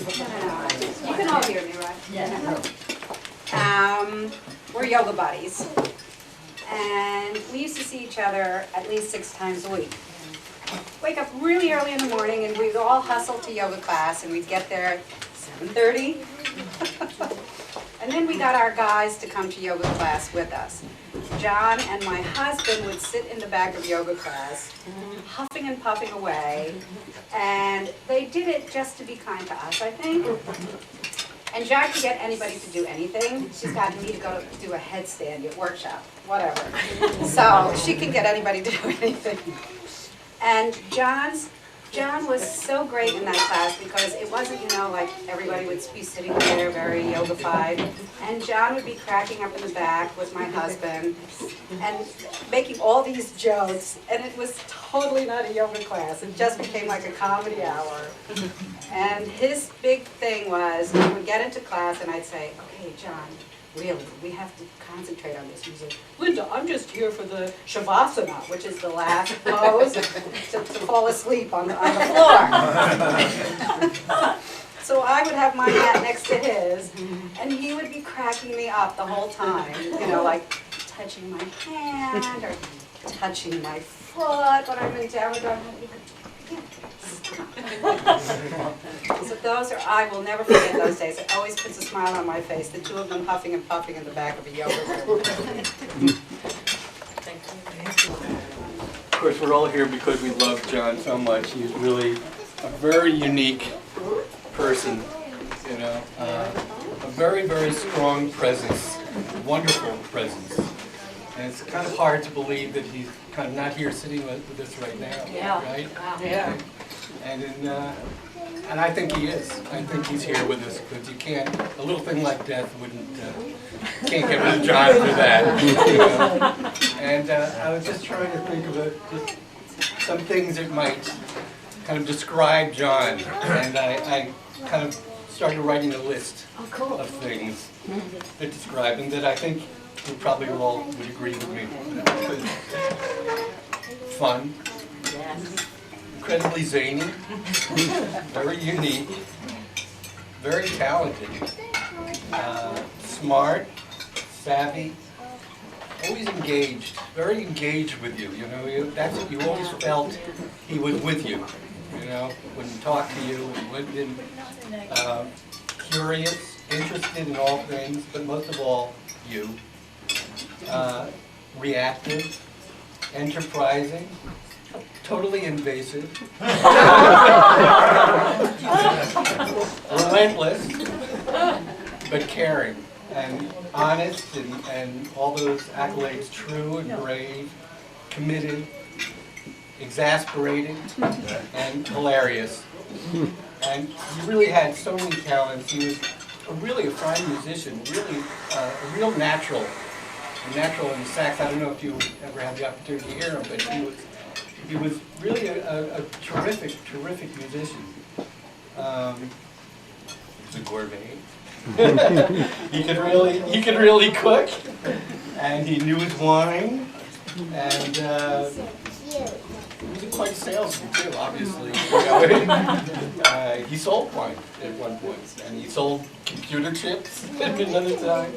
No. You can all hear me, right? Yeah. We're yoga buddies. And we used to see each other at least 6 times a week. Wake up really early in the morning and we'd all hustle to yoga class and we'd get there at 7:30. And then we got our guys to come to yoga class with us. John and my husband would sit in the back of yoga class, huffing and puffing away, and they did it just to be kind to us, I think. And John can get anybody to do anything. She's got me to go do a headstand at workshop, whatever. So she can get anybody to do anything. And John was so great in that class because it wasn't, like everybody would be sitting there very yoga-fied. And John would be cracking up in the back with my husband and making all these jokes. And it was totally not a yoga class. It just became like a comedy hour. And his big thing was, we would get into class and I'd say, okay, John, really, we have to concentrate on this. He was like, Linda, I'm just here for the Shavasana, which is the last pose to fall asleep on the floor. So I would have my mat next to his, and he would be cracking me up the whole time, like touching my hand or touching my foot when I'm in downward dog. So I will never forget those days. It always puts a smile on my face. The two of them huffing and puffing in the back of a yoga room. Of course, we're all here because we love John so much. He's really a very unique person, a very, very strong presence, wonderful presence. And it's kind of hard to believe that he's kind of not here sitting with us right now, right? Yeah. And I think he is. I think he's here with us because a little thing like death can't get rid of John for that. And I was just trying to think of just some things that might kind of describe John. And I kind of started writing a list of things that describe him that I think you probably all would agree with me. Fun. Incredibly zany, very unique, very talented, smart, savvy, always engaged, very engaged with you. That's what you always felt he was with you. Wouldn't talk to you, and curious, interested in all things, but most of all, you. Reactive, enterprising. Totally invasive, relentless, but caring, and honest, and all those accolades, true and brave, committed, exasperated, and hilarious. And he really had so many talents. He was really a fine musician, really a real natural in the sax. I don't know if you ever had the opportunity to hear him, but he was really a terrific musician. He was a gourmet. He could really cook, and he knew his wine, and he was quite salesman too, obviously. He sold wine at one point, and he sold computer chips at another time.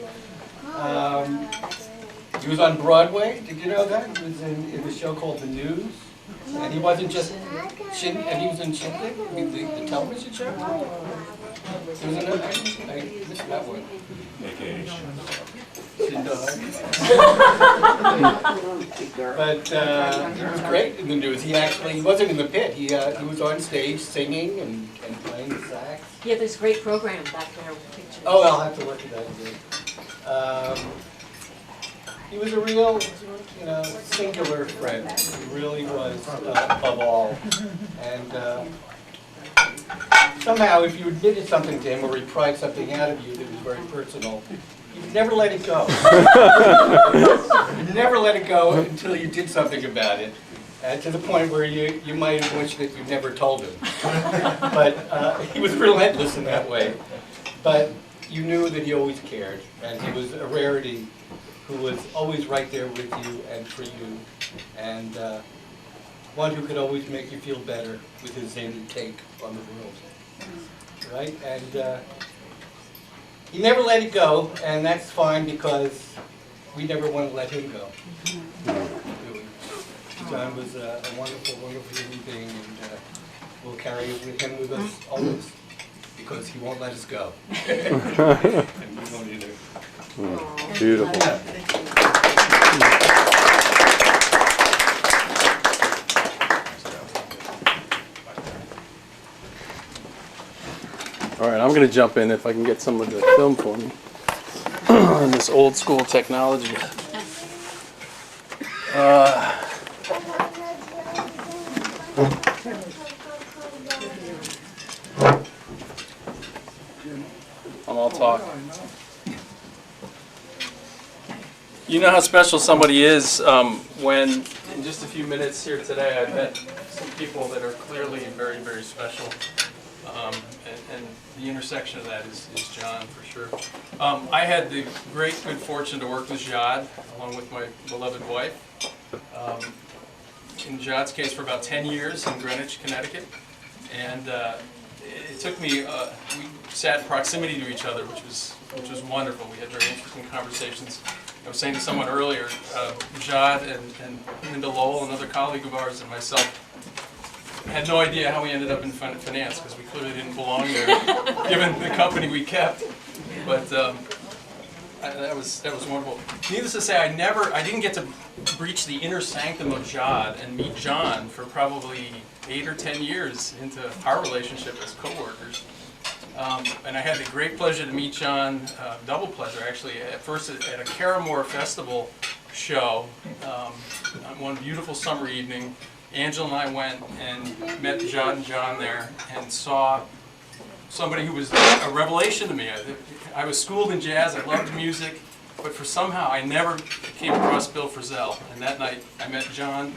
He was on Broadway. Did you know that? He was in a show called The News. And he wasn't just he was in Shindig, the television show. There was another, I missed that one. But he was great in The News. He wasn't in the pit. He was on stage singing and playing the sax. Yeah, there's a great program back there with pictures. Oh, I'll have to look at that again. He was a real, singular friend. He really was, above all. And somehow, if you admitted something to him or he pried something out of you that was very personal, you'd never let it go. You'd never let it go until you did something about it, to the point where you might have wished that you never told him. But he was relentless in that way. But you knew that he always cared, and he was a rarity who was always right there with you and for you, and one who could always make you feel better with his zany take on the world. right? And he never let it go, and that's fine because we never want to let him go. Really. John was a wonderful, wonderful human being, and we'll carry it with him with us always because he won't let us go. And we won't either. Beautiful. All right, I'm going to jump in if I can get some of the film for me on this old school technology. I'm all talk. You know how special somebody is when, in just a few minutes here today, I've met some people that are clearly very, very special. And the intersection of that is John, for sure. I had the great good fortune to work with Jad, along with my beloved wife. In Jad's case, for about 10 years in Greenwich, Connecticut. And it took me, we sat in proximity to each other, which was wonderful. We had very interesting conversations. I was saying to someone earlier, Jad and Linda Lowell, another colleague of ours, and myself, had no idea how we ended up in finance, because we clearly didn't belong there, given the company we kept. But that was wonderful. Needless to say, I didn't get to breach the inner sanctum of Jad and meet John for probably 8 or 10 years into our relationship as coworkers. And I had the great pleasure to meet John, double pleasure actually, at first at a Caramore Festival show on one beautiful summer evening. Angela and I went and met Jad and John there and saw somebody who was a revelation to me. I was schooled in jazz, I loved music, but for somehow I never came across Bill Frisell. And that night I met John,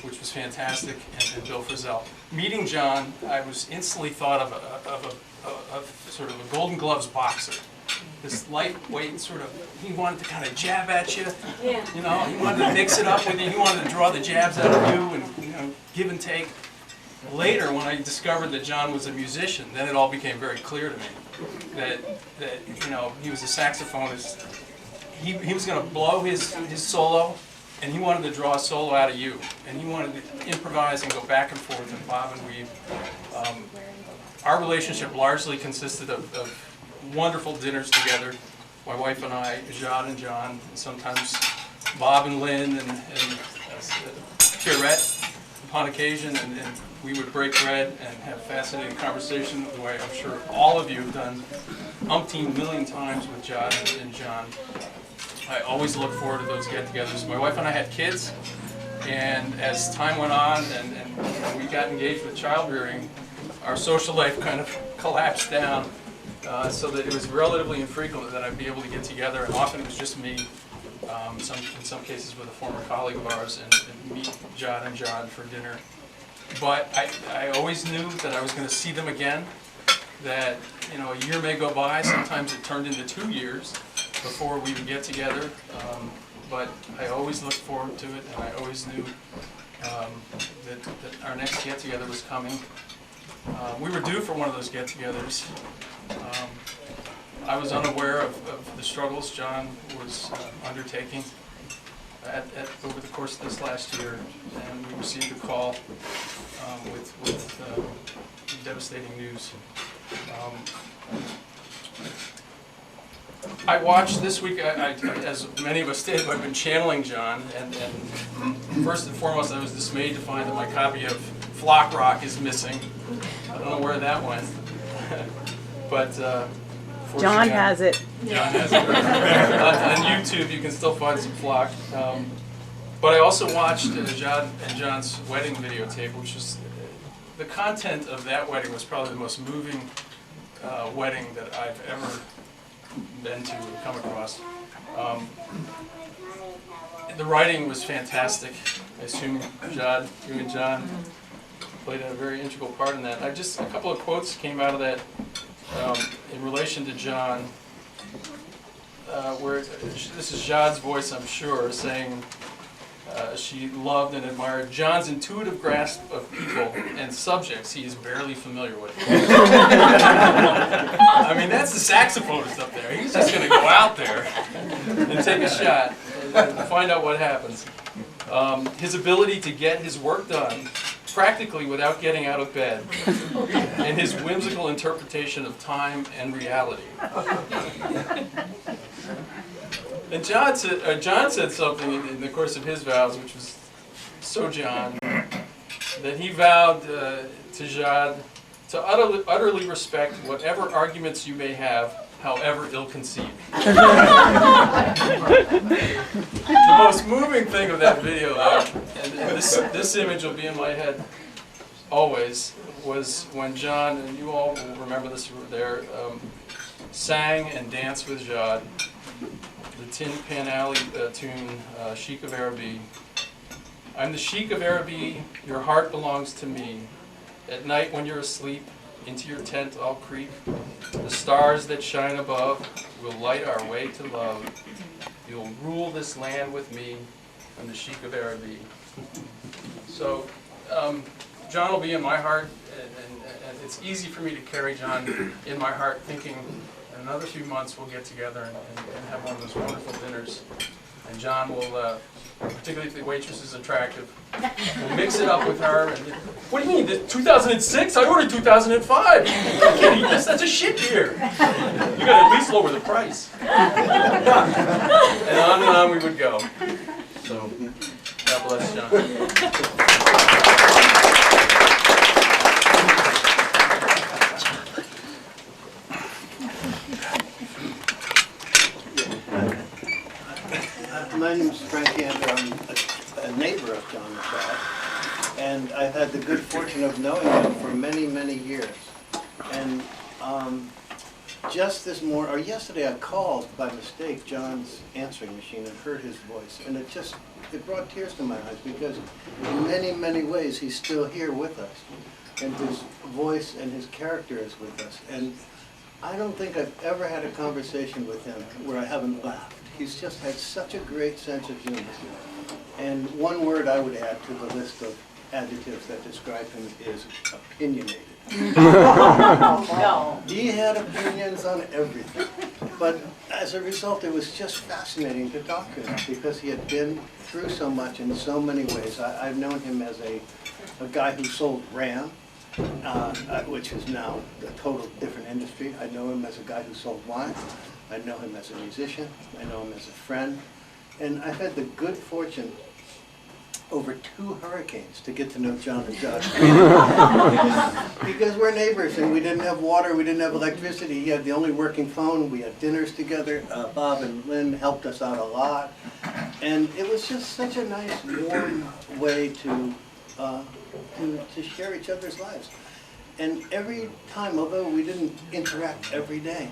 which was fantastic, and Bill Frisell. Meeting John, I was instantly thought of a sort of a Golden Gloves boxer. This lightweight sort of, he wanted to kind of jab at you, you know, he wanted to mix it up with you, he wanted to draw the jabs out of you and give and take. Later, when I discovered that John was a musician, then it all became very clear to me that you know, he was a saxophonist. He was going to blow his solo, and he wanted to draw a solo out of you, and he wanted to improvise and go back and forth and bob and weave. Our relationship largely consisted of wonderful dinners together. My wife and I, Jad and John, and sometimes Bob and Lynn and Pierrette upon occasion, and we would break bread and have fascinating conversation the way I'm sure all of you have done umpteen million times with Jad and John. I always look forward to those get-togethers. My wife and I had kids, and as time went on and we got engaged with child rearing, our social life kind of collapsed down. So that it was relatively infrequent that I'd be able to get together, and often it was just me, in some cases with a former colleague of ours, and meet Jad and John for dinner. But I always knew that I was going to see them again, that, you know, a year may go by, sometimes it turned into 2 years before we would get together, but I always looked forward to it, and I always knew that our next get-together was coming. We were due for one of those get-togethers. I was unaware of the struggles John was undertaking over the course of this last year, and we received a call with devastating news. I watched this week, as many of us did, I've been channeling John, and first and foremost I was dismayed to find that my copy of Flock Rock is missing. I don't know where that went. But John has it. John has it. On YouTube, you can still find some Flock. But I also watched Jad and John's wedding videotape, which was the content of that wedding was probably the most moving wedding that I've ever been to or come across. The writing was fantastic. I assume Jad, you and John played a very integral part in that. A couple of quotes came out of that in relation to John, where this is Jad's voice, I'm sure, saying she loved and admired John's intuitive grasp of people and subjects he is barely familiar with. saxophonist up there. He's just going to go out there and take a shot and find out what happens. His ability to get his work done practically without getting out of bed, and his whimsical interpretation of time and reality. And John said something in the course of his vows, which was so John, that he vowed to Jad to utterly respect whatever arguments you may have, however ill-conceived. The most moving thing of that video, though, and this image will be in my head always, was when John, and you all will remember this there, sang and danced with Jad the Tin Pan Alley tune, Sheik of Araby. I'm the Sheik of Araby, your heart belongs to me. At night when you're asleep, into your tent I'll creep. The stars that shine above will light our way to love. You'll rule this land with me. I'm the Sheik of Araby. So, John will be in my heart, and it's easy for me to carry John in my heart, thinking in another few months we'll get together and have one of those wonderful dinners. And John will, particularly if the waitress is attractive, we'll mix it up with her. And, what do you mean, 2006? I ordered 2005. You can't eat this, that's a shit beer. You gotta at least lower the price. And on we would go. So, God bless John. My name is Frank Ander. I'm a neighbor of John Machad, and I've had the good fortune of knowing him for many, many years. And just this morning, or yesterday, I called by mistake John's answering machine and heard his voice, and it brought tears to my eyes, because in many, many ways he's still here with us, and his voice and his character is with us. And I don't think I've ever had a conversation with him where I haven't laughed. He's just had such a great sense of humor. And one word I would add to the list of adjectives that describe him is opinionated. No. He had opinions on everything. But as a result, it was just fascinating to talk to him, because he had been through so much in so many ways. I've known him as a guy who sold RAM, which is now a total different industry. I know him as a guy who sold wine. I know him as a musician. I know him as a friend. And I've had the good fortune over 2 hurricanes to get to know John and Jad. Because we're neighbors, and we didn't have water, we didn't have electricity. He had the only working phone. We had dinners together. Bob and Lynn helped us out a lot. And it was just such a nice, warm way to share each other's lives. And every time, although we didn't interact every day,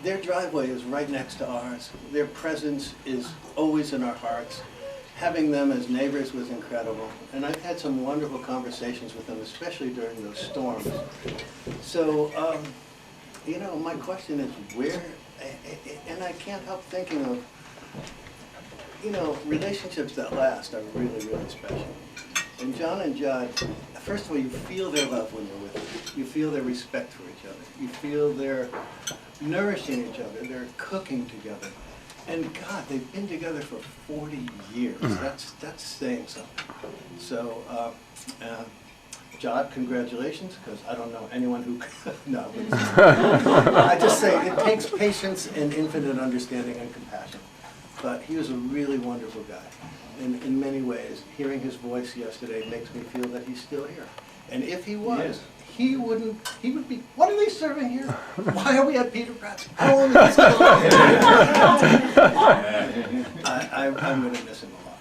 their driveway is right next to ours. Their presence is always in our hearts. Having them as neighbors was incredible. And I've had some wonderful conversations with them, especially during those storms. So, you know, my question is where, and I can't help thinking of, you know, relationships that last are really, really special. And John and Jad, first of all, you feel their love when you're with them. You feel their respect for each other. You feel their nourishing each other. They're cooking together. And God, they've been together for 40 years. That's saying something. So, Jad, congratulations, because I don't know anyone who, no. I just say it takes patience and infinite understanding and compassion. But he was a really wonderful guy. In many ways, hearing his voice yesterday makes me feel that he's still here. And if he was, he would be, what are they serving here? Why are we at Peter Pratt's? How long is this going on? I'm going to miss him a lot.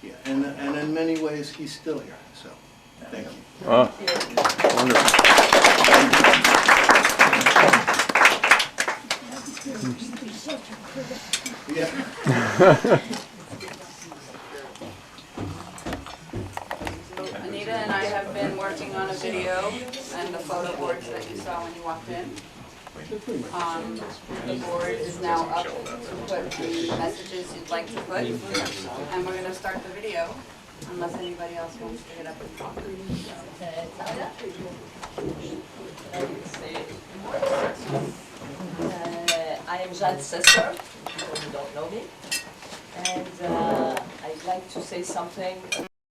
Yeah. And in many ways, he's still here. So, thank you. Wonderful. Yeah. Anita and I have been working on a video and the photo boards that you saw when you walked in. The board is now up to put the messages you'd like to put, and we're going to start the video, unless anybody else wants to get up and talk. I'm Jade Sesser, for people who don't know me. And I'd like to say something